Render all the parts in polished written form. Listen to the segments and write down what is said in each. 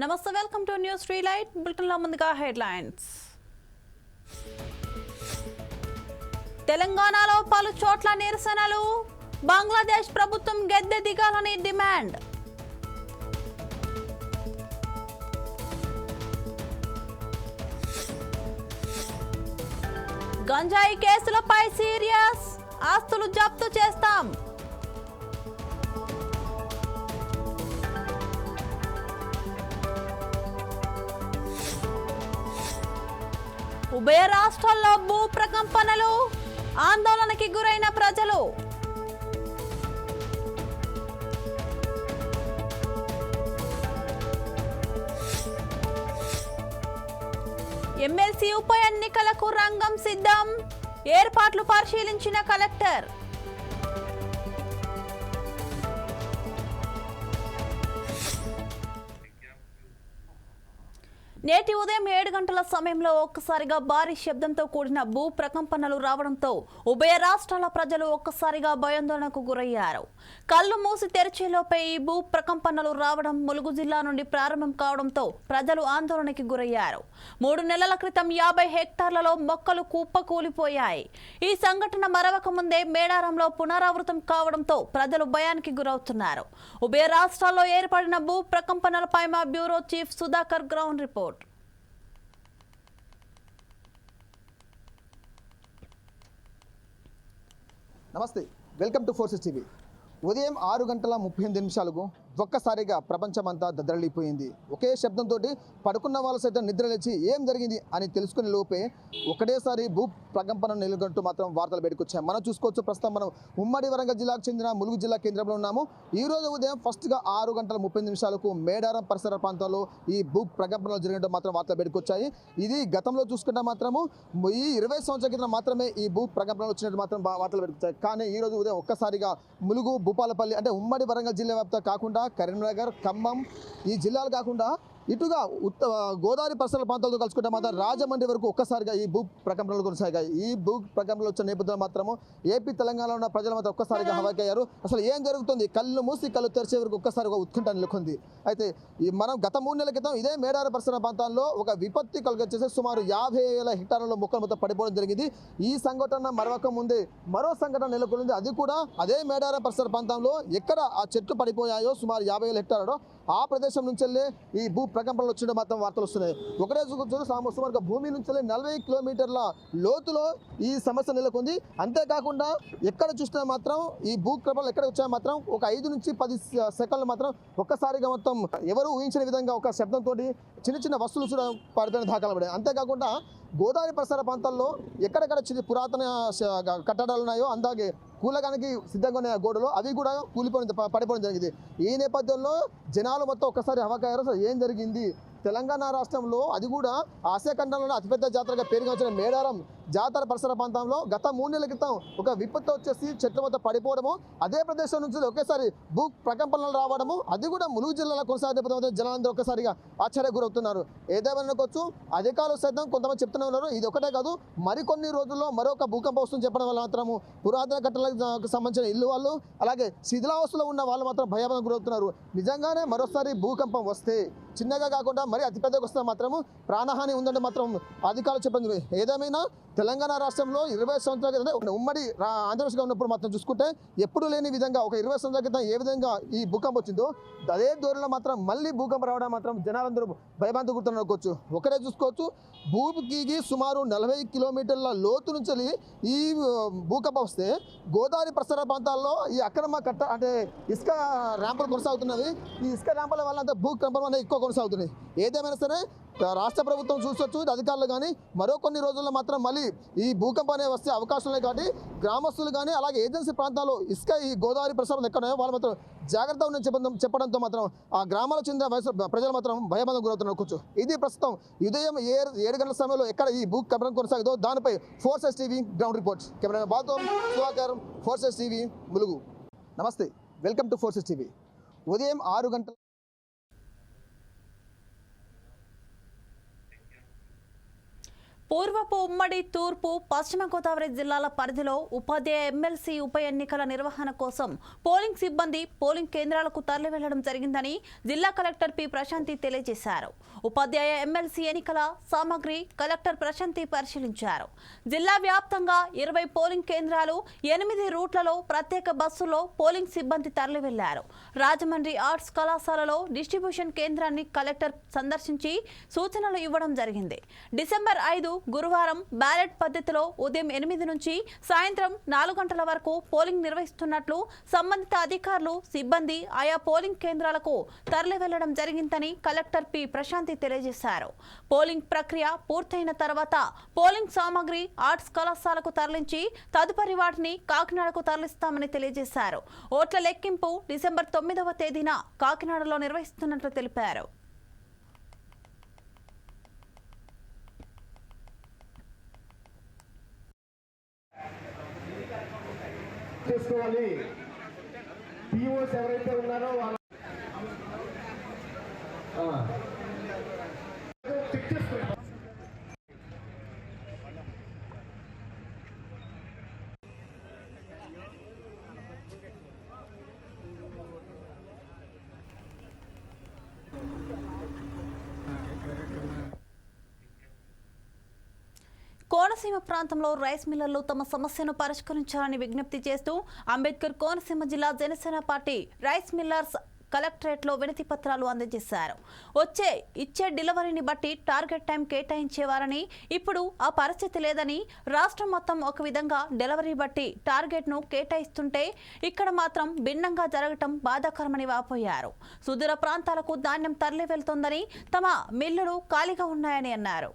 నమస్తే, welcome to news రీలైట్. బులెటిన్లో ముందుగా హెడ్లైన్స్. తెలంగాణలో పలు చోట్ల నిరసనలు, బంగ్లాదేశ్ ప్రభుత్వం గద్దె దిగాలని డిమాండ్. గంజాయి కేసులపై సీరియస్, ఆస్తులు జప్తు చేస్తాం. ఉభయ రాష్ట్రాల్లో భూ ప్రకంపనలు, ఆందోళనకి గురైన ప్రజలు. ఎమ్మెల్సీ ఉప ఎన్నికలకు రంగం సిద్ధం, ఏర్పాట్లు పరిశీలించిన కలెక్టర్. నేటి ఉదయం 7 గంటల సమయంలో ఒక్కసారిగా భారీ శబ్దంతో కూడిన భూ ప్రకంపనలు రావడంతో ఉభయ రాష్ట్రాల ప్రజలు ఒక్కసారిగా భయాందోళనకు గురయ్యారు. కళ్ళు మూసి తెరిచేలోపే ఈ భూ ప్రకంపనలు రావడం ములుగు జిల్లా నుండి ప్రారంభం కావడంతో ప్రజలు ఆందోళనకి గురయ్యారు. 3 నెలల క్రితం 50 హెక్టార్లలో మొక్కలు కుప్పకూలిపోయాయి. ఈ సంఘటన మరవక ముందే మేడారంలో పునరావృతం కావడంతో ప్రజలు భయానికి గురవుతున్నారు. ఉభయ రాష్ట్రాల్లో ఏర్పడిన భూ ప్రకంపనలపై మా bureau chief Sudhakar ground report. నమస్తే, వెల్కమ్ టు ఫోర్సెస్ టీవీ. ఉదయం 6 గంటల 38 నిమిషాలకు ఒక్కసారిగా ప్రపంచమంతా దద్దరిల్లిపోయింది. ఒకే శబ్దంతో పడుకున్న వాళ్ళు సైతం నిద్రలేచి ఏం జరిగింది అని తెలుసుకునే లోపే ఒకటేసారి భూ ప్రకంపన నెలకొంటూ మాత్రం వార్తలు బయటకొచ్చాయి. మనం చూసుకోవచ్చు, ప్రస్తుతం మనం ఉమ్మడి వరంగల్ జిల్లాకు చెందిన ములుగు జిల్లా కేంద్రంలో ఉన్నాము. ఈ రోజు ఉదయం ఫస్ట్గా 6 గంటల 30 నిమిషాలకు మేడారం పరిసర ప్రాంతాల్లో ఈ భూ ప్రకంపనలు జరిగినట్టు మాత్రం వార్తలు బయటకొచ్చాయి. ఇది గతంలో చూసుకుంటే మాత్రము ఈ 20 సంవత్సరాల క్రితం మాత్రమే ఈ భూ ప్రకంపనలు వచ్చినట్టు మాత్రం వార్తలు బయటకొచ్చాయి. కానీ ఈ రోజు ఉదయం ఒక్కసారిగా ములుగు, భూపాలపల్లి అంటే ఉమ్మడి వరంగల్ జిల్లా వ్యాప్తంగా కాకుండా కరీంనగర్, ఖమ్మం ఈ జిల్లాలు కాకుండా ఇటుగా గోదావరి పరిసర ప్రాంతాలతో కలుసుకుంటే మాత్రం రాజమండ్రి వరకు ఒక్కసారిగా ఈ భూ ప్రకంపనలు కొనసాగాయి. ఈ భూ ప్రకంపనలు వచ్చిన నేపథ్యంలో మాత్రము ఏపీ, తెలంగాణలో ఉన్న ప్రజలు మాత్రం ఒక్కసారిగా హవాకయ్యారు. అసలు ఏం జరుగుతుంది, కళ్ళు మూసి కళ్ళు తెరిచే వరకు ఒక్కసారిగా ఉత్కంఠ నెలకొంది. అయితే మనం గత 3 నెలల క్రితం ఇదే మేడార పరిసర ప్రాంతాల్లో ఒక విపత్తి కలిగొచ్చేసి సుమారు 50,000 హెక్టార్లలో మొక్కలు మొత్తం పడిపోవడం జరిగింది. ఈ సంఘటన మరవక ముందే మరో సంఘటన నెలకొంది. అది కూడా అదే మేడార పరిసర ప్రాంతంలో ఎక్కడ ఆ చెట్లు పడిపోయాయో సుమారు 50,000 హెక్టార్లలో ఆ ప్రదేశం నుంచి ఈ భూ ప్రకంపనలు వచ్చిన మాత్రం వార్తలు వస్తున్నాయి. ఒకటే సుమారుగా భూమి నుంచి 40 కిలోమీటర్ల లోతులో ఈ సమస్య నెలకొంది. అంతేకాకుండా ఎక్కడ చూసినా మాత్రం ఈ భూ ప్రకంపనలు ఎక్కడ వచ్చాయో మాత్రం ఒక 5 నుంచి 10 సెకండ్లు మాత్రం ఒక్కసారిగా మొత్తం ఎవరు ఊహించిన విధంగా ఒక శబ్దంతో చిన్న చిన్న వస్తువులు కూడా పడిపోయిన దాఖలు పడాయి. అంతేకాకుండా గోదావరి పరిసర ప్రాంతాల్లో ఎక్కడెక్కడ పురాతన కట్టడాలు ఉన్నాయో అందాగే కూలగానికి సిద్ధంగా ఉన్న గోడలు అవి కూడా పడిపోవడం జరిగింది. ఈ నేపథ్యంలో జనాలు మొత్తం ఒక్కసారి హవాకయ్యారు. అసలు ఏం జరిగింది, తెలంగాణ రాష్ట్రంలో అది కూడా ఆసియా ఖండంలోనే అతిపెద్ద జాతరగా పేరుగా వచ్చిన మేడారం జాతర పరిసర ప్రాంతంలో గత 3 నెలల క్రితం ఒక విపత్తు వచ్చేసి చెట్ల మొత్తం పడిపోవడము, అదే ప్రదేశం నుంచి ఒకేసారి భూ ప్రకంపనలు రావడము, అది కూడా ములుగు జిల్లాలో కొనసాగే జనాలందరూ ఒక్కసారిగా ఆశ్చర్యకు గురవుతున్నారు. ఏదేమనుకోవచ్చు, అధికారులు సైతం కొంతమంది చెప్తూనే ఉన్నారు ఇది ఒకటే కాదు, మరికొన్ని రోజుల్లో మరొక భూకంపం వస్తుందని చెప్పడం వల్ల మాత్రము పురాతన కట్టడానికి సంబంధించిన ఇల్లు వాళ్ళు అలాగే శిథిలావస్థలో ఉన్న వాళ్ళు మాత్రం భయానికి గురవుతున్నారు. నిజంగానే మరోసారి భూకంపం వస్తే చిన్నగా కాకుండా మరి అతిపెద్దగా వస్తే మాత్రము ప్రాణహాని ఉందంటే మాత్రం అధికారులు చెప్పండి. ఏదేమైనా తెలంగాణ రాష్ట్రంలో 20 సంవత్సరాల క్రితం ఉమ్మడి ఆంధ్రప్రదేశ్గా ఉన్నప్పుడు మాత్రం చూసుకుంటే ఎప్పుడు లేని విధంగా ఒక 20 సంవత్సరాల క్రితం ఏ విధంగా ఈ భూకంపం వచ్చిందో అదే ధోరణిలో మాత్రం మళ్ళీ భూకంపం రావడం మాత్రం జనాలందరూ భయభ్రాంతి గుర్తుకోవచ్చు. ఒకటే చూసుకోవచ్చు, భూమికి సుమారు 40 కిలోమీటర్ల లోతు నుంచి ఈ భూకంపం వస్తే గోదావరి పరిసర ప్రాంతాల్లో ఈ అక్రమ అంటే ఇసుక ర్యాంపులు కొనసాగుతున్నవి. ఈ ఇసుక ర్యాంపుల వల్ల అంతా భూకంపం అనేది ఎక్కువ కొనసాగుతున్నాయి. ఏదేమైనా సరే రాష్ట్ర ప్రభుత్వం చూసొచ్చు, అధికారులు కానీ మరో కొన్ని రోజుల్లో మాత్రం మళ్ళీ ఈ భూకంపం అనేది వస్తే అవకాశం లేదు. కాబట్టి గ్రామస్తులు కానీ అలాగే ఏజెన్సీ ప్రాంతాల్లో ఇసుక ఈ గోదావరి పరిసరాలు ఎక్కడున్నాయో వాళ్ళు మాత్రం జాగ్రత్త ఉందని చెప్పడంతో మాత్రం ఆ గ్రామాలకు చెందిన ప్రజలు మాత్రం భయబంధం గురవుతున్నారు. కూర్చో ఇది ప్రస్తుతం ఉదయం 7 గంటల సమయంలో ఎక్కడ ఈ భూ కంపనం కొనసాగుతో దానిపై four sides TV ground reports. Camera బాతో సుధాకర్, ఫోర్సెస్ టీవీ ములుగు. నమస్తే, వెల్కమ్ టు ఫోర్సెస్ టీవీ. ఉదయం 6 గంటల పూర్వపు ఉమ్మడి తూర్పు పశ్చిమ గోదావరి జిల్లాల పరిధిలో ఉపాధ్యాయ ఎమ్మెల్సీ ఉప ఎన్నికల నిర్వహణ కోసం పోలింగ్ సిబ్బంది పోలింగ్ కేంద్రాలకు తరలి వెళ్లడం జరిగిందని జిల్లా కలెక్టర్ పి ప్రశాంతి తెలియజేశారు. ఉపాధ్యాయ ఎమ్మెల్సీ ఎన్నికల సామగ్రి కలెక్టర్ ప్రశాంతి పరిశీలించారు. జిల్లా వ్యాప్తంగా 20 పోలింగ్ కేంద్రాలు 8 రూట్లలో ప్రత్యేక బస్సుల్లో పోలింగ్ సిబ్బంది తరలి వెళ్లారు. రాజమండ్రి ఆర్ట్స్ కళాశాలలో డిస్ట్రిబ్యూషన్ కేంద్రాన్ని కలెక్టర్ సందర్శించి సూచనలు ఇవ్వడం జరిగింది. డిసెంబర్ 5 గురువారం బ్యాలెట్ పద్ధతిలో ఉదయం 8 నుంచి సాయంత్రం 4 గంటల వరకు పోలింగ్ నిర్వహిస్తున్నట్లు సంబంధిత అధికారులు సిబ్బంది ఆయా పోలింగ్ కేంద్రాలకు తరలి వెళ్లడం జరిగిందని కలెక్టర్ పి ప్రశాంతి తెలియజేశారు. పోలింగ్ ప్రక్రియ పూర్తయిన తర్వాత పోలింగ్ సామగ్రి ఆర్ట్స్ కళాశాలకు తరలించి తదుపరి వాటిని కాకినాడకు తరలిస్తామని తెలియజేశారు. ఓట్ల లెక్కింపు డిసెంబర్ 9వ తేదీన కాకినాడలో నిర్వహిస్తున్నట్లు తెలిపారు. చేసుకోవాలి. పిఓస్ ఎవరైతే ఉన్నారో వాళ్ళ చెక్ చేసుకోండి. కోనసీమ ప్రాంతంలో రైస్ మిల్లర్లు తమ సమస్యను పరిష్కరించాలని విజ్ఞప్తి చేస్తూ అంబేద్కర్ కోనసీమ జిల్లా జనసేన పార్టీ రైస్ మిల్లర్స్ కలెక్టరేట్లో వినతి పత్రాలు అందజేశారు. ఇచ్చే డెలివరీని బట్టి టార్గెట్ టైం కేటాయించేవారని ఇప్పుడు ఆ పరిస్థితి లేదని, రాష్ట్రం మొత్తం ఒక విధంగా డెలివరీ బట్టి టార్గెట్ను కేటాయిస్తుంటే ఇక్కడ మాత్రం భిన్నంగా జరగటం బాధాకరమని వాపోయారు. సుదూర ప్రాంతాలకు ధాన్యం తరలి వెళ్తోందని, తమ మిల్లులు ఖాళీగా ఉన్నాయని అన్నారు.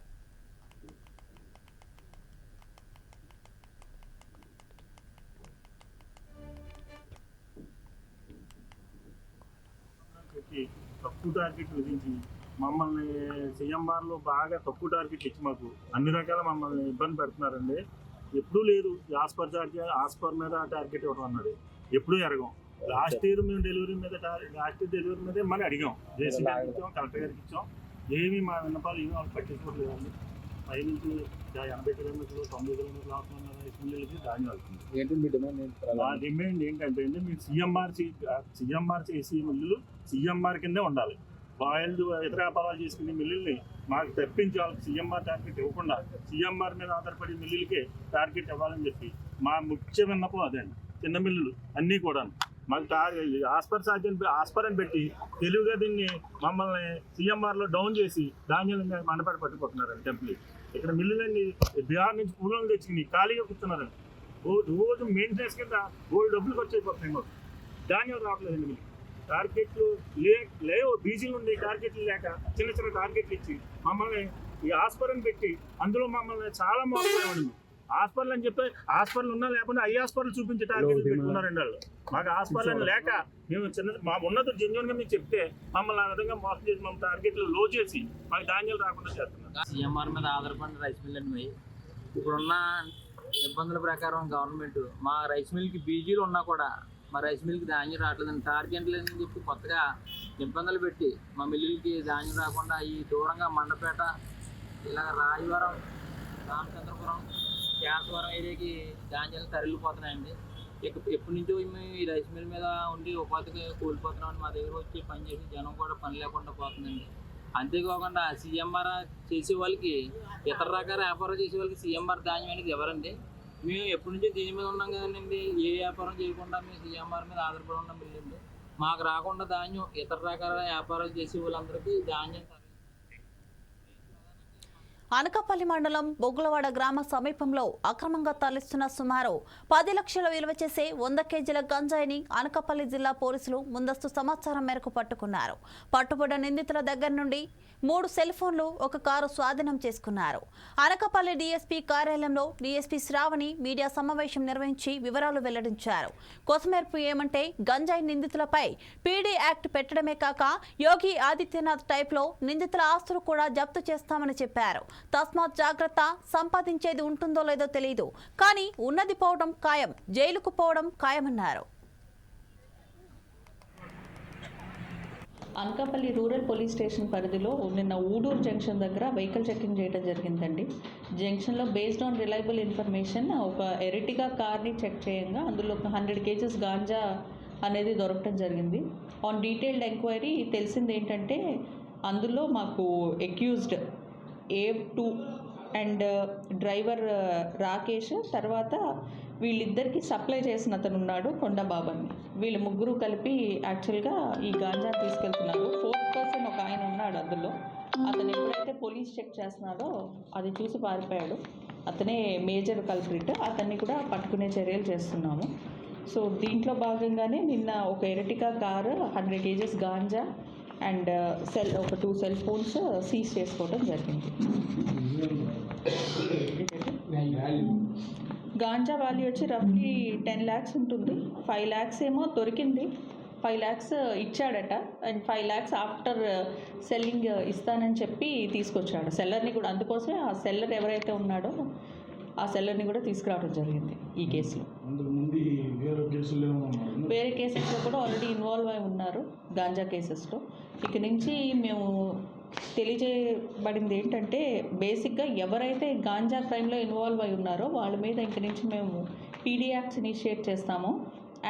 తక్కువ టార్గెట్ విధించి మమ్మల్ని సీఎంఆర్లో బాగా తక్కువ టార్గెట్ ఇచ్చి మాకు అన్ని రకాల మమ్మల్ని ఇబ్బంది పెడుతున్నారండి. ఎప్పుడూ లేదు ఆస్పర్ మీద టార్గెట్ ఇవ్వడం అన్నది ఎప్పుడూ ఎరగం. లాస్ట్ ఇయర్ మేము డెలివరీ మీదే మళ్ళీ అడిగాం, జేసీ గారికి ఇచ్చాం, కలెక్టర్ గారికి ఇచ్చాం. ఏమీ మా విన్నపాలు ఏమీ వాళ్ళు పట్టించుకోవట్లేదండి. పైనుంచి 80 కిలోమీటర్లు 90 కిలోమీటర్లు అవుతున్న రైస్ మిల్లులకి ధాన్యం వెళ్తుంది. మా డిమాండ్ ఏంటంటే మీరు సీఎంఆర్ చేసే మిల్లులు సీఎంఆర్ కిందే ఉండాలి. బాయిల్డ్ ఇతర వ్యాపారాలు చేసుకునే మిల్లుల్ని మాకు తెప్పించి వాళ్ళకి సీఎంఆర్ టార్గెట్ ఇవ్వకుండా సీఎంఆర్ మీద ఆధారపడి మిల్లులకే టార్గెట్ ఇవ్వాలని చెప్పి మా ముఖ్య విన్నపం అదండి. చిన్న మిల్లులు అన్నీ కూడా మాకు ఆస్పర్ అని పెట్టి తెలుగుగా దీన్ని మమ్మల్ని సీఎంఆర్లో డౌన్ చేసి ధాన్యాలు మండపేట పట్టుకుంటున్నారండి. టెంప్లెట్ ఇక్కడ మిల్లులన్నీ బీహార్ నుంచి పూలను తెచ్చుకుని ఖాళీగా కూర్చున్నారండి. రోజు మెయింటెనెన్స్ కింద డబ్బులు ఖర్చు అయిపోతున్నాయి. మాకు ధాన్యం రావట్లేదండి. మిల్లు టార్గెట్లు లేవు, బీజీలు ఉండే టార్గెట్లు లేక చిన్న టార్గెట్లు ఇచ్చి మమ్మల్ని ఈ హాస్పిటల్ పెట్టి అందులో మమ్మల్ని చాలా మోసపోయామండి. హాస్పిటల్ అని చెప్పి హాస్పిటల్ ఉన్నా లేకుండా ఐ హాస్పిటల్ చూపించే టార్గెట్లు పెట్టుకున్నారండి వాళ్ళు. మాకు హాస్పిటల్ లేక మేము మా ఉన్నత జెన్యున్గా మేము చెప్తే మమ్మల్ని ఆ విధంగా మోసం చేసి మమ్మల్ని టార్గెట్లు లో చేసి మాకు ధాన్యాలు రాకుండా చేస్తున్నారు. సీఎంఆర్ మీద ఆధారపడిన రైస్ మిల్ అని ఇప్పుడున్న నిబంధనల ప్రకారం గవర్నమెంట్ మా రైస్ మిల్కి బీజీలు ఉన్నా కూడా మా రైస్ మిల్కి ధాన్యం రావట్లేదని, టార్గెట్ లేదని చెప్పి కొత్తగా నిబంధనలు పెట్టి మా మిల్లులకి ధాన్యం రాకుండా ఈ దూరంగా మండపేట, ఇలాగ రాయవరం, రామచంద్రపురం, క్యాన్సవరం ఏరియాకి ధాన్యాలు తరలిపోతున్నాయండి. ఎప్పటి నుంచో మేము ఈ రైస్ మిల్ మీద ఉండి ఉపాధికి కోల్పోతున్నామని మా దగ్గర వచ్చి పనిచేసి జనం కూడా పని లేకుండా పోతుందండి. అంతేకాకుండా సీఎంఆర్ చేసే వాళ్ళకి ఇతర రకాల వ్యాపారం చేసే వాళ్ళకి సీఎంఆర్ ధాన్యం అనేది ఎవరండి? మేము ఎప్పటి నుంచో దీని మీద ఉన్నాం కదండి. ఏ వ్యాపారం చేయకుండా మేము సీఎంఆర్ మీద ఆధారపడి ఉన్నాం వెళ్ళండి. మాకు రాకుండా ధాన్యం ఇతర రకాల వ్యాపారాలు చేసే వాళ్ళందరికీ ధాన్యం. అనకాపల్లి మండలం బొగ్గులవాడ గ్రామ సమీపంలో అక్రమంగా తరలిస్తున్న సుమారు 10 లక్షల విలువ చేసే 100 కేజీల గంజాయిని అనకాపల్లి జిల్లా పోలీసులు ముందస్తు సమాచారం మేరకు పట్టుకున్నారు. పట్టుబడ్డ నిందితుల దగ్గర నుండి 3 సెల్ ఫోన్లు, 1 కారు స్వాధీనం చేసుకున్నారు. అనకాపల్లి డీఎస్పీ కార్యాలయంలో డీఎస్పీ శ్రావణి మీడియా సమావేశం నిర్వహించి వివరాలు వెల్లడించారు. కొసమెరుపు ఏమంటే గంజాయి నిందితులపై పీడీ యాక్ట్ పెట్టడమే కాక యోగి ఆదిత్యనాథ్ టైప్లో నిందితుల ఆస్తులు కూడా జప్తు చేస్తామని చెప్పారు. తస్మాత్ జాగ్రత్త, సంపాదించేది ఉంటుందో లేదో తెలియదు, కానీ ఉన్నది పోవడం ఖాయం, జైలుకు పోవడం ఖాయమన్నారు. అనకాపల్లి రూరల్ పోలీస్ స్టేషన్ పరిధిలో నిన్న ఊడూరు జంక్షన్ దగ్గర వెహికల్ చెకింగ్ చేయడం జరిగిందండి. జంక్షన్లో బేస్డ్ ఆన్ రిలయబుల్ ఇన్ఫర్మేషన్ ఒక ఎరిటిగా కార్ని చెక్ చేయంగా అందులో ఒక 100 కేజెస్ గాంజా అనేది దొరకడం జరిగింది. ఆన్ డీటెయిల్డ్ ఎంక్వైరీ తెలిసింది ఏంటంటే అందులో మాకు accused A2 and driver Rakesh, తర్వాత వీళ్ళిద్దరికి సప్లై చేసిన అతను ఉన్నాడు కొండబాబని. వీళ్ళు ముగ్గురు కలిపి యాక్చువల్గా ఈ గాంజా తీసుకెళ్తున్నారు. 4th పర్సన్ ఒక ఆయన ఉన్నాడు అందులో. అతను ఎప్పుడైతే పోలీస్ చెక్ చేస్తున్నాడో అది చూసి పారిపోయాడు. అతనే మేజర్ కల్ప్రిట్. అతన్ని కూడా పట్టుకునే చర్యలు చేస్తున్నాము. సో దీంట్లో భాగంగానే నిన్న ఒక ఎరటికా కారు 100 కేజెస్ గాంజా అండ్ ఒక 2 సెల్ ఫోన్స్ సీజ్ చేసుకోవడం జరిగింది. గాంజా వాల్యూ వచ్చి రఫ్లీ 10 lakhs ఉంటుంది. 5 lakhs ఏమో దొరికింది, 5 lakhs ఇచ్చాడట అండ్ 5 lakhs ఆఫ్టర్ సెల్లింగ్ ఇస్తానని చెప్పి తీసుకొచ్చాడు సెల్లర్ని కూడా. అందుకోసమే ఆ సెల్లర్ ఎవరైతే ఉన్నాడో ఆ సెల్లర్ని కూడా తీసుకురావడం జరిగింది ఈ కేసులో. వేరే కేసెస్లో కూడా ఆల్రెడీ ఇన్వాల్వ్ అయి ఉన్నారు గాంజా కేసెస్లో. ఇక నుంచి మేము తెలియజేయబడింది ఏంటంటే బేసిక్గా ఎవరైతే గాంజా క్రైమ్లో ఇన్వాల్వ్ అయి ఉన్నారో వాళ్ళ మీద ఇంక నుంచి మేము PD యాక్ట్స్ ఇనిషియేట్ చేస్తాము.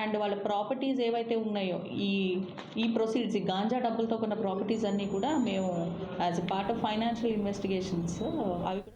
అండ్ వాళ్ళ ప్రాపర్టీస్ ఏవైతే ఉన్నాయో ఈ ప్రొసీడ్స్, ఈ గాంజా డబ్బులతో కొన్న ప్రాపర్టీస్ అన్నీ కూడా మేము as a part of financial investigations అవి కూడా.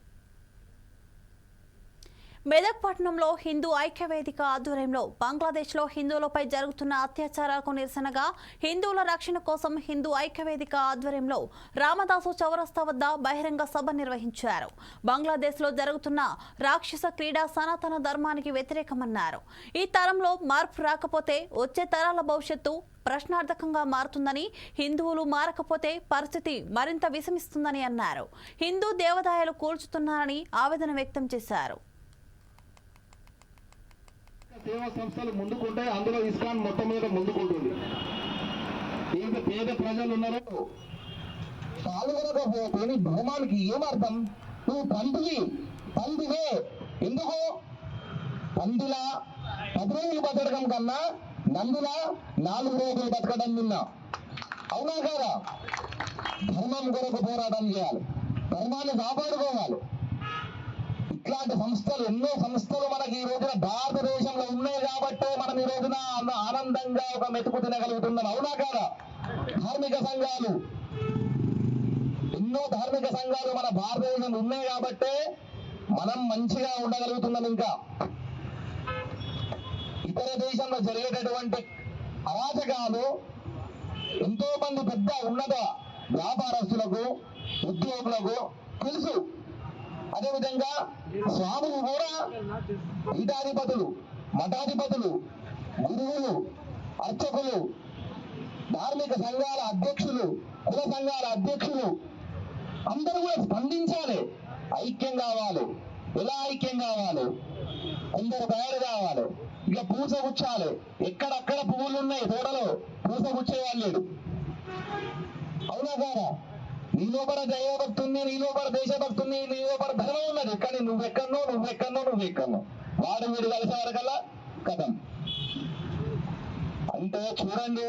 మెదక్ పట్టణంలో హిందూ ఐక్యవేదిక ఆధ్వర్యంలో బంగ్లాదేశ్లో హిందువులపై జరుగుతున్న అత్యాచారాలకు నిరసనగా హిందువుల రక్షణ కోసం హిందూ ఐక్యవేదిక ఆధ్వర్యంలో రామదాసు చౌరస్తా వద్ద బహిరంగ సభ నిర్వహించారు. బంగ్లాదేశ్లో జరుగుతున్న రాక్షస క్రీడ సనాతన ధర్మానికి వ్యతిరేకమన్నారు. ఈ తరంలో మార్పు రాకపోతే వచ్చే తరాల భవిష్యత్తు ప్రశ్నార్థకంగా మారుతుందని, హిందువులు మారకపోతే పరిస్థితి మరింత విషమిస్తుందని అన్నారు. హిందూ దేవాలయాలు కూల్చుతున్నారని ఆవేదన వ్యక్తం చేశారు. సేవా సంస్థలు ముందుకుంటే అందులో ఇస్కాన్ మొత్తం మీద ముందుకుంటుంది. ఇంకా పేద ప్రజలు ఉన్నారు. పాల్గొనకపోతే భగవానికి ఏమర్థం? నువ్వు పందివే. ఎందుకు పందిలా 10 రోజులు బతకడం కన్నా నందులా 4 రోజులు బతకడం నిన్న. అవునా కాదా? ధర్మం కొరకు పోరాటం చేయాలి, ధర్మాన్ని కాపాడుకోవాలి. ఇట్లాంటి సంస్థలు, ఎన్నో సంస్థలు మనకి ఈ రోజున భారతదేశంలో ఉన్నాయి కాబట్టి మనం ఈ రోజున ఆనందంగా ఒక మెతుకు తినగలుగుతున్నాం. అవునా కాదా? ధార్మిక సంఘాలు, ఎన్నో ధార్మిక సంఘాలు మన భారతదేశంలో ఉన్నాయి కాబట్టి మనం మంచిగా ఉండగలుగుతున్నాం. ఇంకా ఇతర దేశంలో జరిగేటటువంటి అరాచకాలు ఎంతో మంది పెద్ద ఉన్నత వ్యాపారస్తులకు, ఉద్యోగులకు తెలుసు. అదేవిధంగా స్వాములు కూడా పీఠాధిపతులు, మఠాధిపతులు, గురువులు, అర్చకులు, ధార్మిక సంఘాల అధ్యక్షులు, కుల సంఘాల అధ్యక్షులు అందరూ కూడా స్పందించాలి, ఐక్యం కావాలి. ఎలా ఐక్యం కావాలి? అందరూ తయారు కావాలి. ఇక పూసగుచ్చాలి. ఎక్కడక్కడ పువ్వులు ఉన్నాయి తోటలో, పూసగుచ్చేవాళ్ళు లేడు. అవునా కాదా? నీ లోపల దైవభక్తి ఉంది, నీ లోపల దేశభక్తి ఉంది, నీ లోపల ధర్మం ఉన్నది. కానీ నువ్వెక్కడో వాడు వీడు కలిసేవారు కల్లా కథం. అంటే చూడండి,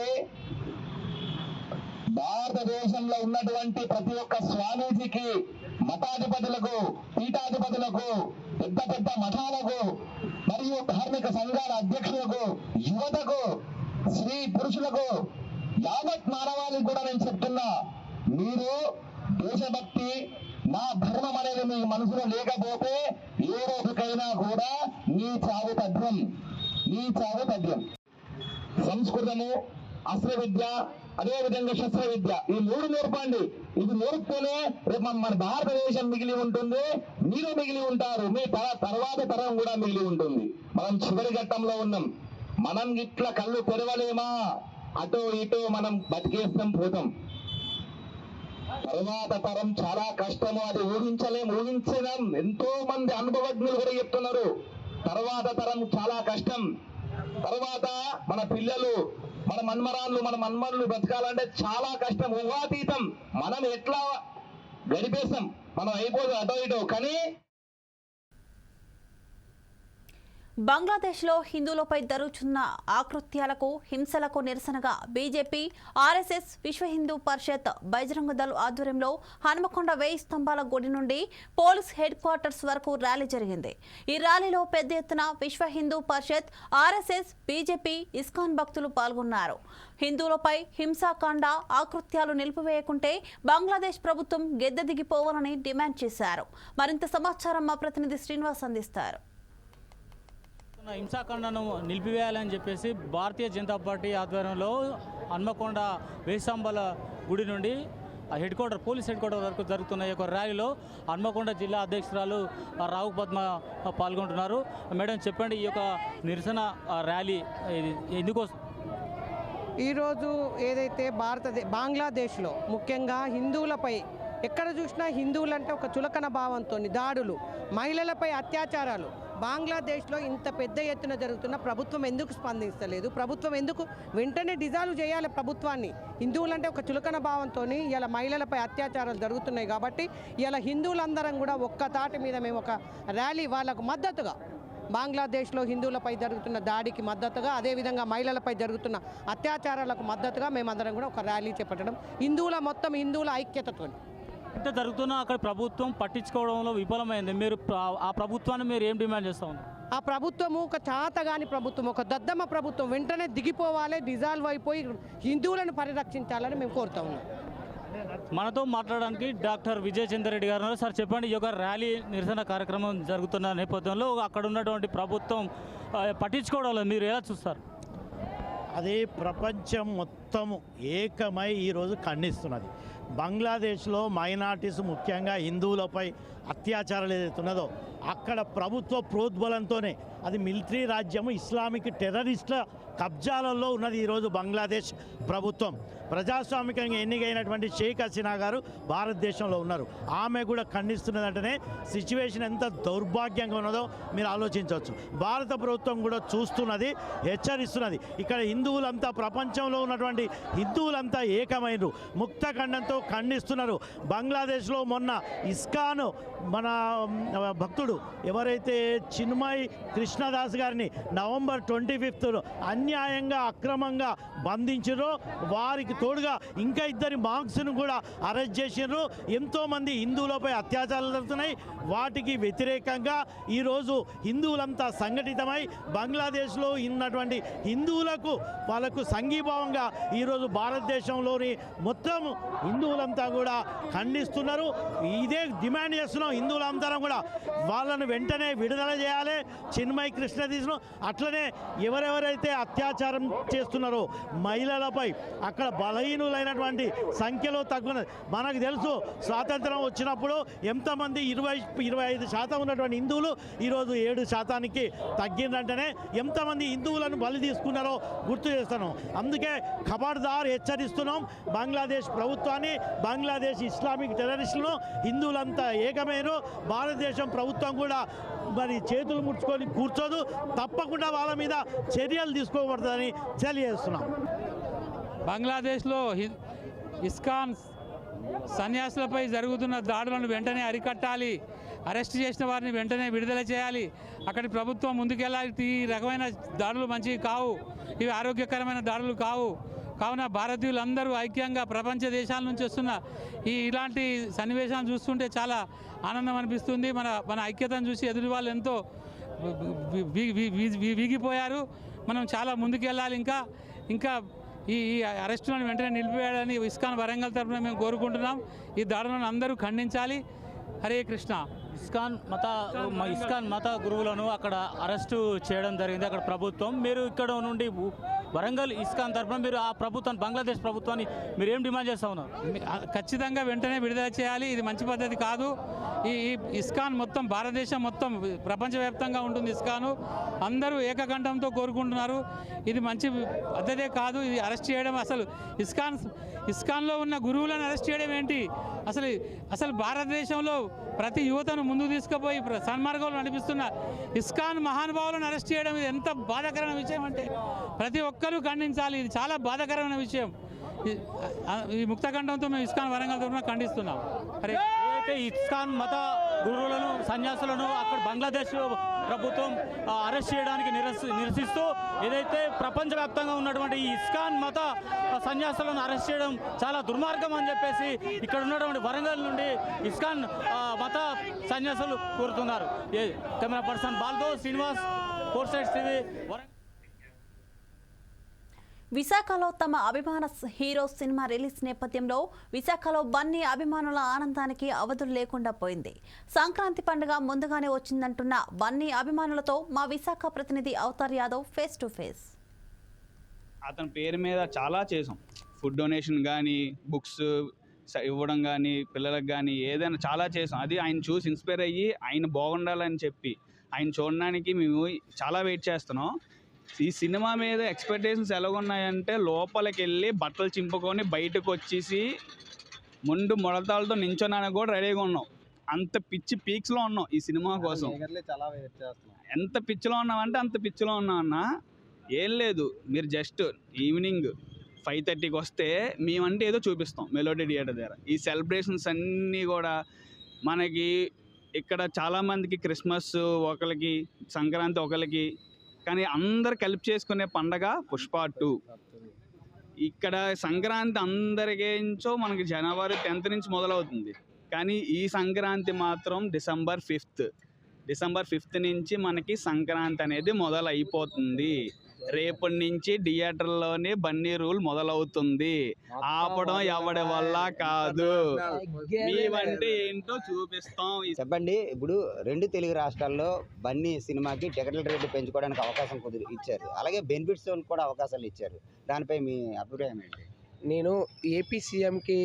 భారతదేశంలో ఉన్నటువంటి ప్రతి ఒక్క స్వామీజీకి, మఠాధిపతులకు, పీఠాధిపతులకు, పెద్ద పెద్ద మఠాలకు మరియు ధార్మిక సంఘాల అధ్యక్షులకు, యువతకు, స్త్రీ పురుషులకు, యావత్ మానవాళికి కూడా నేను చెప్తున్నా, మీరు దేశభక్తి, నా ధర్మం అనేది మీ మనసులో లేకపోతే ఏ రోజుకైనా కూడా నీ చావు తథ్యం. సంస్కృతము, అస్త్ర విద్య, అదేవిధంగా శస్త్ర విద్య, ఈ 3 నేర్పండి. ఇది నేర్పుతూనే రేపు మన భారతదేశం మిగిలి ఉంటుంది, మీరు మిగిలి ఉంటారు, మీ తర్వాత తరం కూడా మిగిలి ఉంటుంది. మనం చివరి ఘట్టంలో ఉన్నాం. మనం ఇట్లా కళ్ళు తెరవలేమా? అటో ఇటో మనం బతికేస్తాం, పోతాం. తర్వాత తరం చాలా కష్టము, అది ఊహించడం ఎంతో మంది అనుభవజ్ఞులు కూడా చెప్తున్నారు. తర్వాత తరం చాలా కష్టం. తర్వాత మన పిల్లలు, మన మన్మరాళ్ళు, మన మన్మరులు బతకాలంటే చాలా కష్టం, ఊహాతీతం. మనం ఎట్లా గడిపేస్తాం, మనం అయిపోదు అటో ఇటో. కానీ బంగ్లాదేశ్లో హిందువులపై జరుగుతున్న ఆకృత్యాలకు హింసలకు నిరసనగా బీజేపీ, ఆర్ఎస్ఎస్, విశ్వ హిందూ పరిషత్, బజరంగ దళ్ ఆధ్వర్యంలో హనుమకొండ 1000 స్తంభాల గుడి నుండి పోలీస్ హెడ్ క్వార్టర్స్ వరకు ర్యాలీ జరిగింది. ఈ ర్యాలీలో పెద్ద ఎత్తున విశ్వ Hindu Parishad, RSS, BJP, ISKCON భక్తులు పాల్గొన్నారు. హిందువులపై హింసాకాండ ఆకృత్యాలు నిలిపివేయకుంటే బంగ్లాదేశ్ ప్రభుత్వం గెద్దె దిగిపోవాలని డిమాండ్ చేశారు. మరింత సమాచారం మా ప్రతినిధి శ్రీనివాస్ అందిస్తారు. హింసాకాండను నిలిపివేయాలని చెప్పేసి భారతీయ జనతా పార్టీ ఆధ్వర్యంలో హన్మకొండ 1000 స్తంభాల గుడి నుండి పోలీస్ హెడ్ క్వార్టర్ వరకు జరుగుతున్న ఈ యొక్క ర్యాలీలో హన్మకొండ జిల్లా అధ్యక్షురాలు రావు పద్మ పాల్గొంటున్నారు. మేడం చెప్పండి, ఈ యొక్క నిరసన ర్యాలీ ఎందుకోసం? ఈరోజు ఏదైతే బంగ్లాదేశ్లో ముఖ్యంగా హిందువులపై ఎక్కడ చూసినా హిందువులంటే ఒక చులకన భావంతో దాడులు, మహిళలపై అత్యాచారాలు బంగ్లాదేశ్లో ఇంత పెద్ద ఎత్తున జరుగుతున్న ప్రభుత్వం ఎందుకు స్పందించలేదు? ప్రభుత్వం ఎందుకు వెంటనే డిజాల్వ్ చేయాలి ప్రభుత్వాన్ని? హిందువులంటే ఒక చులకన భావంతో ఇలా మహిళలపై అత్యాచారాలు జరుగుతున్నాయి కాబట్టి ఇలా హిందువులందరం కూడా ఒక్క తాటి మీద మేము ఒక ర్యాలీ వాళ్ళకు మద్దతుగా, బంగ్లాదేశ్లో హిందువులపై జరుగుతున్న దాడికి మద్దతుగా, అదేవిధంగా మహిళలపై జరుగుతున్న అత్యాచారాలకు మద్దతుగా మేమందరం కూడా ఒక ర్యాలీ చేపట్టడం హిందువుల ఐక్యతతో. ఇంత జరుగుతున్నా అక్కడ ప్రభుత్వం పట్టించుకోవడంలో విఫలమైంది. మీరు ఆ ప్రభుత్వాన్ని మీరు ఏం డిమాండ్ చేస్తూ ఉన్నారు? ఆ ప్రభుత్వము ఒక చాతగాని ప్రభుత్వం, ఒక దద్దమ్మ ప్రభుత్వం వెంటనే దిగిపోవాలి, డిజాల్వ్ అయిపోయి హిందువులను పరిరక్షించాలని మేము కోరుతా ఉన్నాం. మనతో మాట్లాడడానికి డాక్టర్ విజయ్ చంద్ర రెడ్డి గారు. సార్ చెప్పండి, ఈ యొక్క ర్యాలీ నిరసన కార్యక్రమం జరుగుతున్న నేపథ్యంలో అక్కడ ఉన్నటువంటి ప్రభుత్వం పట్టించుకోవడంలో మీరు ఎలా చూస్తారు? అది ప్రపంచం మొత్తం ఏకమై ఈరోజు ఖండిస్తున్నది. బంగ్లాదేశ్లో మైనార్టీస్ ముఖ్యంగా హిందువులపై అత్యాచారాలు ఏదైతున్నదో అక్కడ ప్రభుత్వ ప్రోద్బలంతోనే అది మిలిటరీ రాజ్యము, ఇస్లామిక్ టెర్రరిస్టుల కబ్జాలలో ఉన్నది ఈరోజు బంగ్లాదేశ్ ప్రభుత్వం. ప్రజాస్వామికంగా ఎన్నికైనటువంటి షేక్ హసీనా గారు భారతదేశంలో ఉన్నారు. ఆమె కూడా ఖండిస్తున్నదంటేనే సిచ్యువేషన్ ఎంత దౌర్భాగ్యంగా ఉన్నదో మీరు ఆలోచించవచ్చు. భారత ప్రభుత్వం కూడా చూస్తున్నది, హెచ్చరిస్తున్నది. ఇక్కడ హిందువులంతా, ప్రపంచంలో ఉన్నటువంటి హిందువులంతా ఏకమైనరు, ముక్త ఖండంతో ఖండిస్తున్నారు. బంగ్లాదేశ్లో మొన్న ఇస్కాన్ మన భక్తుడు ఎవరైతే చిన్మయ్ కృష్ణదాస్ గారిని నవంబర్ 25 అన్యాయంగా అక్రమంగా బంధించారో వారికి తోడుగా ఇంకా 2 మాంక్స్ను కూడా అరెస్ట్ చేసినారు. ఎంతోమంది హిందువులపై అత్యాచారాలు జరుగుతున్నాయి. వాటికి వ్యతిరేకంగా ఈరోజు హిందువులంతా సంఘటితమై బంగ్లాదేశ్లో ఉన్నటువంటి హిందువులకు వాళ్ళకు సంఘీభావంగా ఈరోజు భారతదేశంలోని మొత్తం హిందువులంతా కూడా ఖండిస్తున్నారు. ఇదే డిమాండ్ చేస్తున్నాం. హిందువులందరం కూడా వాళ్ళను వెంటనే విడుదల చేయాలి, చిన్మయ్ కృష్ణదాస్ను. అట్లనే ఎవరెవరైతే అత్యాచారం చేస్తున్నారో మహిళలపై అక్కడ బలహీనులైనటువంటి సంఖ్యలో తగ్గున్నది. మనకు తెలుసు స్వాతంత్రం వచ్చినప్పుడు ఎంతమంది 20-25% ఉన్నటువంటి హిందువులు ఈరోజు 7% తగ్గిందంటేనే ఎంతమంది హిందువులను బలి తీసుకున్నారో గుర్తు చేస్తున్నాం. అందుకే ఖబర్దార్ హెచ్చరిస్తున్నాం బంగ్లాదేశ్ ప్రభుత్వాన్ని, బంగ్లాదేశ్ ఇస్లామిక్ టెర్రరిస్టులను. హిందువులంతా ఏకమైన భారతదేశం ప్రభుత్వం కూడా మరి చేతులు ముడుచుకొని కూర్చోదు, తప్పకుండా వాళ్ళ మీద చర్యలు తీసుకోబడుతుందని తెలియజేస్తున్నాం. బంగ్లాదేశ్లో ఇస్కాన్ సన్యాసులపై జరుగుతున్న దాడులను వెంటనే అరికట్టాలి, అరెస్ట్ చేసిన వారిని వెంటనే విడుదల చేయాలి. అక్కడి ప్రభుత్వం ముందుకెళ్ళాలి. ఈ రకమైన దాడులు మంచివి కావు, ఇవి ఆరోగ్యకరమైన దాడులు కావు. కావున భారతీయులందరూ ఐక్యంగా ప్రపంచ దేశాల నుంచి వస్తున్న ఇలాంటి సన్నివేశాలను చూస్తుంటే చాలా ఆనందం అనిపిస్తుంది. మన ఐక్యతను చూసి ఎదుటి వాళ్ళు ఎంతో వీగిపోయారు. మనం చాలా ముందుకెళ్ళాలి. ఇంకా ఈ అరెస్టులను వెంటనే నిలిపివేయాలని ఇస్కాన్ వరంగల్ తరఫున మేము కోరుకుంటున్నాం. ఈ దాడులను అందరూ ఖండించాలి. హరే కృష్ణ. ఇస్కాన్ మత గురువులను అక్కడ అరెస్టు చేయడం జరిగింది అక్కడ ప్రభుత్వం. మీరు ఇక్కడ నుండి వరంగల్ ఇస్కాన్ తరఫున మీరు ఆ ప్రభుత్వాన్ని, బంగ్లాదేశ్ ప్రభుత్వాన్ని మీరు ఏం డిమాండ్ చేస్తూ ఉన్నారు? ఖచ్చితంగా వెంటనే విడుదల చేయాలి. ఇది మంచి పద్ధతి కాదు. ఈ ఇస్కాన్ మొత్తం భారతదేశం మొత్తం ప్రపంచవ్యాప్తంగా ఉంటుంది. ఇస్కాను అందరూ ఏకకంఠంతో కోరుకుంటున్నారు. ఇది మంచి పద్ధతే కాదు. ఇది అరెస్ట్ చేయడం, అసలు ఇస్కాన్లో ఉన్న గురువులను అరెస్ట్ చేయడం ఏంటి? అసలు భారతదేశంలో ప్రతి యువతను ముందుకు తీసుకుపోయి సన్మార్గంలో నడిపిస్తున్న ఇస్కాన్ మహానుభావులను అరెస్ట్ చేయడం ఇది ఎంత బాధాకరమైన విషయం అంటే ప్రతి ఒక్కరూ ఖండించాలి. ఇది చాలా బాధాకరమైన విషయం. ఈ ముక్తకంఠంతో మేము ఇస్కాన్ వరంగల్ తరఫున ఖండిస్తున్నాం. హరే ఏదైతే ఇస్కాన్ మత గురువులను సన్యాసులను అక్కడ బంగ్లాదేశ్ ప్రభుత్వం అరెస్ట్ చేయడానికి నిరసిస్తూ ఏదైతే ప్రపంచవ్యాప్తంగా ఉన్నటువంటి ఈ ఇస్కాన్ మత సన్యాసులను అరెస్ట్ చేయడం చాలా దుర్మార్గం అని చెప్పేసి ఇక్కడ ఉన్నటువంటి వరంగల్ నుండి ఇస్కాన్ మత సన్యాసులు కోరుతున్నారు. Camera person Baldo Srinivas, 4 Sides TV, Warangal. విశాఖలో తమ అభిమాన హీరో సినిమా రిలీజ్ నేపథ్యంలో విశాఖలో బన్నీ అభిమానుల ఆనందానికి అవధులు లేకుండా పోయింది. సంక్రాంతి పండుగ ముందుగానే వచ్చిందంటున్న బన్నీ అభిమానులతో మా విశాఖ ప్రతినిధి Avatar Yadav face to face. అతని పేరు మీద చాలా చేసాం. ఫుడ్ డొనేషన్ కానీ, బుక్స్ ఇవ్వడం కానీ, పిల్లలకు కానీ ఏదైనా చాలా చేసాం. అది ఆయన చూసి ఇన్స్పైర్ అయ్యి ఆయన బాగుండాలని చెప్పి ఆయన చూడడానికి మేము చాలా వెయిట్ చేస్తున్నాం. ఈ సినిమా మీద ఎక్స్పెక్టేషన్స్ ఎలాగున్నాయంటే లోపలికి వెళ్ళి బట్టలు చింపుకొని బయటకు వచ్చేసి ముందు ముడతాలతో నించోనానికి కూడా రెడీగా ఉన్నాం. అంత పిచ్చి పీక్స్లో ఉన్నాం ఈ సినిమా కోసం. ఎంత పిచ్చిలో ఉన్నామంటే అంత పిచ్చిలో ఉన్నాం అన్న. ఏం లేదు, మీరు జస్ట్ ఈవినింగ్ 5:30కి వస్తే మేమంటే ఏదో చూపిస్తాం మెలోడీ థియేటర్ దగ్గర. ఈ సెలబ్రేషన్స్ అన్నీ కూడా మనకి ఇక్కడ చాలామందికి క్రిస్మస్ ఒకరికి, సంక్రాంతి ఒకరికి, కానీ అందరు కలిపి చేసుకునే పండగ పుష్ప 2. ఇక్కడ సంక్రాంతి అందరికించో మనకి జనవరి 10th నుంచి మొదలవుతుంది, కానీ ఈ సంక్రాంతి మాత్రం డిసెంబర్ 5th నుంచి మనకి సంక్రాంతి అనేది మొదలైపోతుంది. రేపటి నుంచి థియేటర్లోనే బన్నీ రూల్ మొదలవుతుంది. ఆపడం ఎవడి వల్ల కాదు. మేమంటే ఏంటో చూపిస్తాం. చెప్పండి, ఇప్పుడు 2 తెలుగు రాష్ట్రాల్లో బన్నీ సినిమాకి టికెట్ల రేట్లు పెంచుకోవడానికి అవకాశం ఇచ్చారు, అలాగే బెనిఫిట్స్ కూడా అవకాశాలు ఇచ్చారు. దానిపై మీ అభిప్రాయం ఏంటి? నేను ఏపీ సీఎంకి,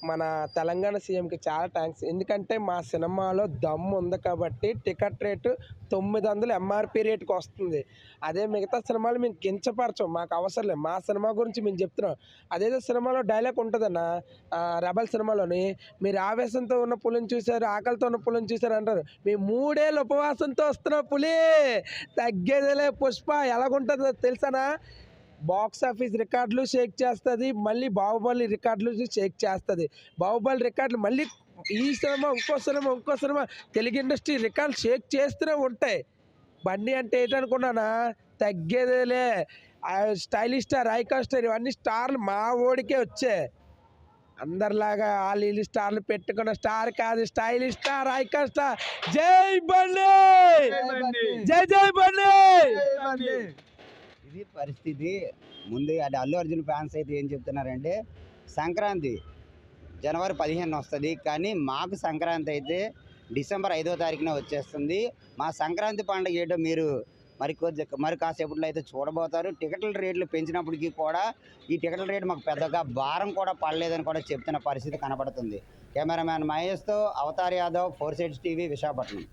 మన తెలంగాణ సీఎంకి చాలా థ్యాంక్స్. ఎందుకంటే మా సినిమాలో దమ్ము ఉంది కాబట్టి టికెట్ రేటు 900 ఎంఆర్పి రేటుకి వస్తుంది. అదే మిగతా సినిమాలు మేము కించపరచం, మాకు అవసరం లేదు. మా సినిమా గురించి మేము చెప్తున్నాం. అదేదో సినిమాలో డైలాగ్ ఉంటుందన్న, రెబల్ సినిమాలోని, మీరు ఆవేశంతో ఉన్న పులిని చూశారు, ఆకలితో ఉన్న పులిని చూశారు అంటారు. మేము 3 ఏళ్ళు ఉపవాసంతో వస్తున్నాం. పులి తగ్గేదిలే. పుష్ప ఎలాగుంటుందో తెలుసానా? బాక్స్ ఆఫీస్ రికార్డులు షేక్ చేస్తుంది, మళ్ళీ బాహుబలి రికార్డులు షేక్ చేస్తుంది. బాహుబలి రికార్డులు మళ్ళీ ఈ సినిమా, ఇంకో సినిమా తెలుగు ఇండస్ట్రీ రికార్డులు షేక్ చేస్తూనే ఉంటాయి. బన్నీ అంటే ఏంటనుకున్నానా? తగ్గేదేలే. స్టైలిష్ స్టార్, ఐకాన్ స్టార్, ఇవన్నీ స్టార్లు మా ఓడికే వచ్చాయి. అందరిలాగా వాళ్ళు స్టార్లు పెట్టుకున్న స్టార్ కాదు, స్టైలిష్ స్టార్, ఐకాన్ స్టార్. జై బన్నీ, జై బన్నీ. ఇది పరిస్థితి. ముందు అది అల్లు అర్జున్ ఫ్యాన్స్ అయితే ఏం చెప్తున్నారంటే సంక్రాంతి జనవరి 15 వస్తుంది, కానీ మాకు సంక్రాంతి అయితే డిసెంబర్ 5వ తారీఖున వచ్చేస్తుంది. మా సంక్రాంతి పండుగ ఏంటో మీరు మరి కాసేపట్లో అయితే చూడబోతారు. టికెట్ల రేట్లు పెంచినప్పటికీ కూడా ఈ టికెట్ల రేటు మాకు పెద్దగా భారం కూడా పడలేదని కూడా చెప్తున్న పరిస్థితి కనబడుతుంది. కెమెరామ్యాన్ మహేష్తో అవతార్ యాదవ్, 4 Sides TV, విశాఖపట్నం.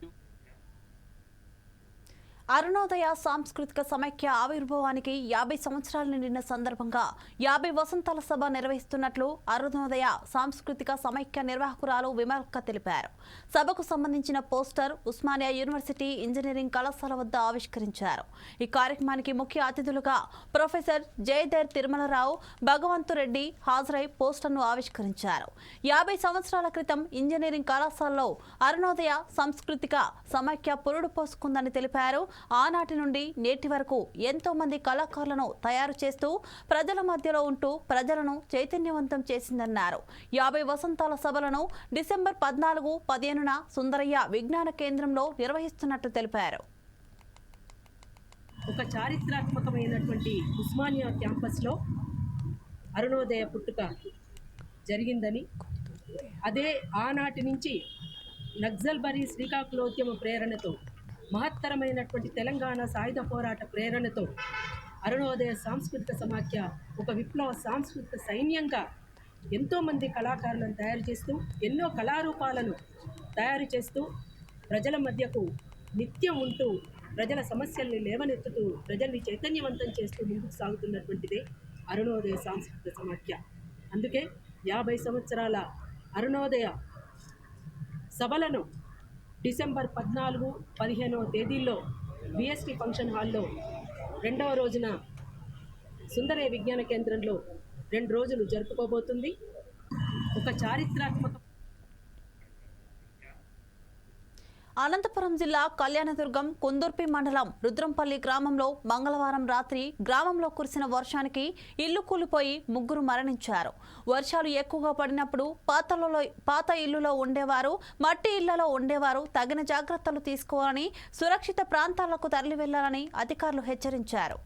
అరుణోదయ సాంస్కృతిక సమైక్య ఆవిర్భావానికి 50 సంవత్సరాలు నిండిన సందర్భంగా 50 వసంతాల సభ నిర్వహిస్తున్నట్లు అరుణోదయ సాంస్కృతిక సమైక్య నిర్వాహకురాలు విమల్క తెలిపారు. సభకు సంబంధించిన పోస్టర్ ఉస్మానియా యూనివర్సిటీ ఇంజనీరింగ్ కళాశాల వద్ద ఆవిష్కరించారు. ఈ కార్యక్రమానికి ముఖ్య అతిథులుగా ప్రొఫెసర్ జయదేర్ తిరుమలరావు, భగవంతురెడ్డి హాజరై పోస్టర్ను ఆవిష్కరించారు. 50 సంవత్సరాల క్రితం ఇంజనీరింగ్ కళాశాలలో అరుణోదయ సాంస్కృతిక సమైక్య పురుడు పోసుకుందని తెలిపారు. ఆనాటి నుండి నేటి వరకు ఎంతో మంది కళాకారులను తయారు చేస్తూ ప్రజల మధ్యలో ఉంటూ ప్రజలను చైతన్యవంతం చేసిందన్నారు. 50 వసంతాల సభలను డిసెంబర్ 14, 15న సుందరయ్య విజ్ఞాన కేంద్రంలో నిర్వహిస్తున్నట్టు తెలిపారు. ఒక చారిత్రాత్మకమైనటువంటి ఉస్మానియా క్యాంపస్లో అరుణోదయ పుట్టుక జరిగిందని, అదే ఆనాటి నుంచి నక్సల్బరీ శ్రీకాకుళోద్యమ ప్రేరణతో, మహత్తరమైనటువంటి తెలంగాణ సాయుధ పోరాట ప్రేరణతో అరుణోదయ సాంస్కృతిక సమాఖ్య ఒక విప్లవ సాంస్కృతిక సైన్యంగా ఎంతోమంది కళాకారులను తయారు చేస్తూ, ఎన్నో కళారూపాలను తయారు చేస్తూ, ప్రజల మధ్యకు నిత్యం ఉంటూ, ప్రజల సమస్యల్ని లేవనెత్తుతూ, ప్రజల్ని చైతన్యవంతం చేస్తూ ముందుకు సాగుతున్నటువంటిదే అరుణోదయ సాంస్కృతిక సమాఖ్య. అందుకే 50 సంవత్సరాల అరుణోదయ సభలను డిసెంబర్ 14, 15వ తేదీల్లో బిఎస్టీ ఫంక్షన్ హాల్లో 2వ రోజున సుందరయ్య విజ్ఞాన కేంద్రంలో 2 రోజులు జరుపుకోబోతుంది. ఒక చారిత్రాత్మక అనంతపురం జిల్లా కళ్యాణదుర్గం కుందుర్పి మండలం రుద్రంపల్లి గ్రామంలో మంగళవారం రాత్రి గ్రామంలో కురిసిన వర్షానికి ఇల్లు కూలిపోయి ముగ్గురు మరణించారు. వర్షాలు ఎక్కువగా పడినప్పుడు పాత ఇల్లులో ఉండేవారు, మట్టి ఇళ్లలో ఉండేవారు తగిన జాగ్రత్తలు తీసుకోవాలని, సురక్షిత ప్రాంతాలకు తరలి వెళ్లాలని అధికారులు హెచ్చరించారు.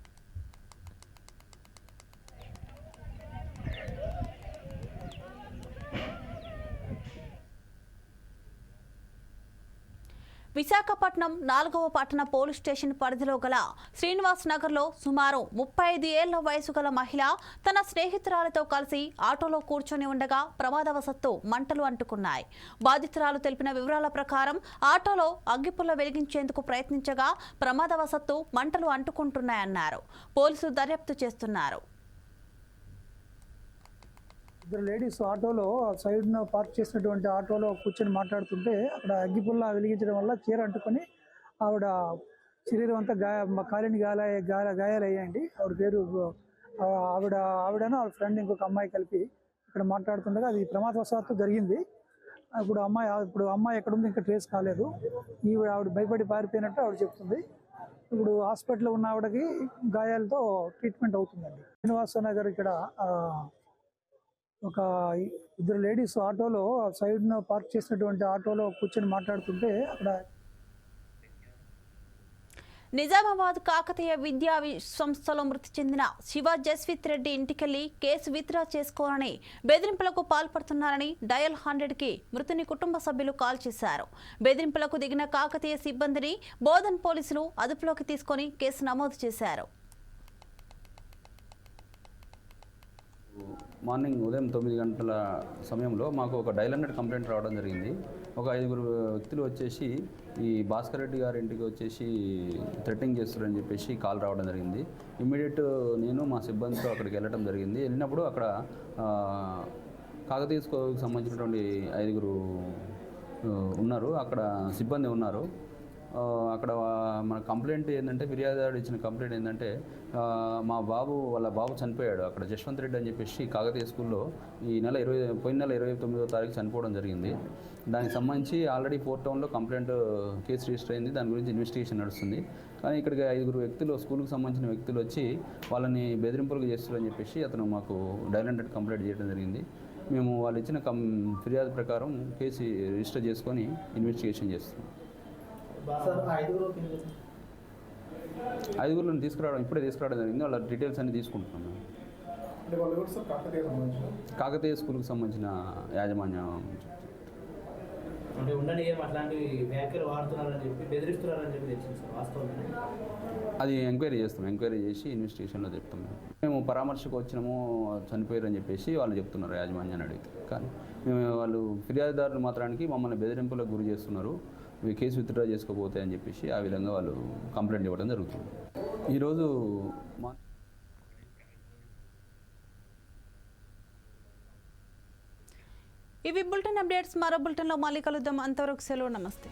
విశాఖపట్నం 4వ పట్టణ పోలీస్ స్టేషన్ పరిధిలో గల శ్రీనివాస్ నగర్లో సుమారు 35 ఏళ్ల వయసు గల మహిళ తన స్నేహితురాలతో కలిసి ఆటోలో కూర్చొని ఉండగా ప్రమాదవశత్తు మంటలు అంటుకున్నాయి. బాధితురాలు తెలిపిన వివరాల ప్రకారం ఆటోలో అగ్గిపుల్ల వెలిగించేందుకు ప్రయత్నించగా ప్రమాదవశత్తు మంటలు అంటుకుంటున్నాయన్నారు. పోలీసులు దర్యాప్తు చేస్తున్నారు. ఇద్దరు లేడీస్ ఆటోలో సైడ్న పార్క్ చేసినటువంటి ఆటోలో కూర్చొని మాట్లాడుతుంటే అక్కడ అగ్గిపుల్ల వెలిగించడం వల్ల చీర అంటుకొని ఆవిడ శరీరం అంతా కాలిని గాయాలయ్యాయండి. ఆవిడ పేరు ఆవిడను ఆవిడ ఫ్రెండ్ ఇంకొక అమ్మాయి కలిపి ఇక్కడ మాట్లాడుతుండగా అది ప్రమాదవశాత్తు జరిగింది. ఇప్పుడు అమ్మాయి ఎక్కడుంది ఇంకా ట్రేస్ కాలేదు. ఆవిడ భయపడి పారిపోయినట్టు ఆవిడ చెప్తుంది. ఇప్పుడు హాస్పిటల్లో ఉన్న ఆవిడకి గాయాలతో ట్రీట్మెంట్ అవుతుందండి. శ్రీనివాస నగర్ ఇక్కడ ఒక ఇద్దరు లేడీస్ ఆటోలో సైడ్న పార్క్ చేసినటువంటి ఆటోలో కూర్చొని మాట్లాడుతుంటే అక్కడ నిజామాబాద్ కాకతీయ విద్యా సంస్థలో మృతి చెందిన శివ జస్విత్ రెడ్డి ఇంటికెళ్లి కేసు విత్డ్రా చేసుకోవాలని బెదిరింపులకు పాల్పడుతున్నారని డయల్ 100కి మృతుని కుటుంబ సభ్యులు కాల్ చేశారు. బెదిరింపులకు దిగిన కాకతీయ సిబ్బందిని బోధన్ పోలీసులు అదుపులోకి తీసుకొని కేసు నమోదు చేశారు. మార్నింగ్ ఉదయం 9 గంటల సమయంలో మాకు ఒక డయల్ 100 కంప్లైంట్ రావడం జరిగింది. ఒక 5 వ్యక్తులు వచ్చేసి ఈ భాస్కర్ రెడ్డి గారి ఇంటికి వచ్చేసి థ్రెటనింగ్ చేస్తారని చెప్పేసి కాల్ రావడం జరిగింది. ఇమ్మీడియట్ నేను మా సిబ్బందితో అక్కడికి వెళ్ళడం జరిగింది. వెళ్ళినప్పుడు అక్కడ కాకతీయ స్కూల్కి సంబంధించినటువంటి 5 ఉన్నారు, అక్కడ సిబ్బంది ఉన్నారు. అక్కడ మన కంప్లైంట్ ఏంటంటే, ఫిర్యాదుదారుడు ఇచ్చిన కంప్లైంట్ ఏంటంటే వాళ్ళ బాబు చనిపోయాడు అక్కడ జశ్వంత్ రెడ్డి అని చెప్పేసి కాకతీయ స్కూల్లో పోయిన నెల 29వ తారీఖు చనిపోవడం జరిగింది. దానికి సంబంధించి ఆల్రెడీ 4 టౌన్లో కంప్లైంట్ కేసు రిజిస్టర్ అయింది. దాని గురించి ఇన్వెస్టిగేషన్ నడుస్తుంది. కానీ ఇక్కడికి 5 వ్యక్తులు స్కూల్కి సంబంధించిన వ్యక్తులు వచ్చి వాళ్ళని బెదిరింపులకు చేస్తారని చెప్పేసి అతను మాకు డయల్ 100 కంప్లైంట్ చేయడం జరిగింది. మేము వాళ్ళు ఇచ్చిన ఫిర్యాదు ప్రకారం కేసు రిజిస్టర్ చేసుకొని ఇన్వెస్టిగేషన్ చేస్తున్నాం. 5 తీసుకురావడం ఇప్పుడే తీసుకురావడం జరిగింది. వాళ్ళ డీటెయిల్స్ అన్ని తీసుకుంటున్నాం. కాకతీయ స్కూల్కి సంబంధించిన యాజమాన్యం అది ఎంక్వైరీ చేస్తాం. ఎంక్వైరీ చేసి ఇన్వెస్టిగేషన్లో చెప్తాం. మేము పరామర్శకు వచ్చినాము, చనిపోయారని చెప్పేసి వాళ్ళు చెప్తున్నారు యాజమాన్యాన్ని అడిగితే. కానీ మేము వాళ్ళు ఫిర్యాదుదారులు మాత్రానికి మమ్మల్ని బెదిరింపులకు గురి చేస్తున్నారు, కేసు విత్డ్రా చేసుకోకపోతే అని చెప్పేసి ఆ విధంగా వాళ్ళు కంప్లైంట్ ఇవ్వడం జరుగుతుంది. ఈరోజు ఇవి బులెటిన్ అప్డేట్స్. మరో బులెటిన్లో మళ్ళీ కలుద్దాం. అంతవరకు సెలవు. నమస్తే.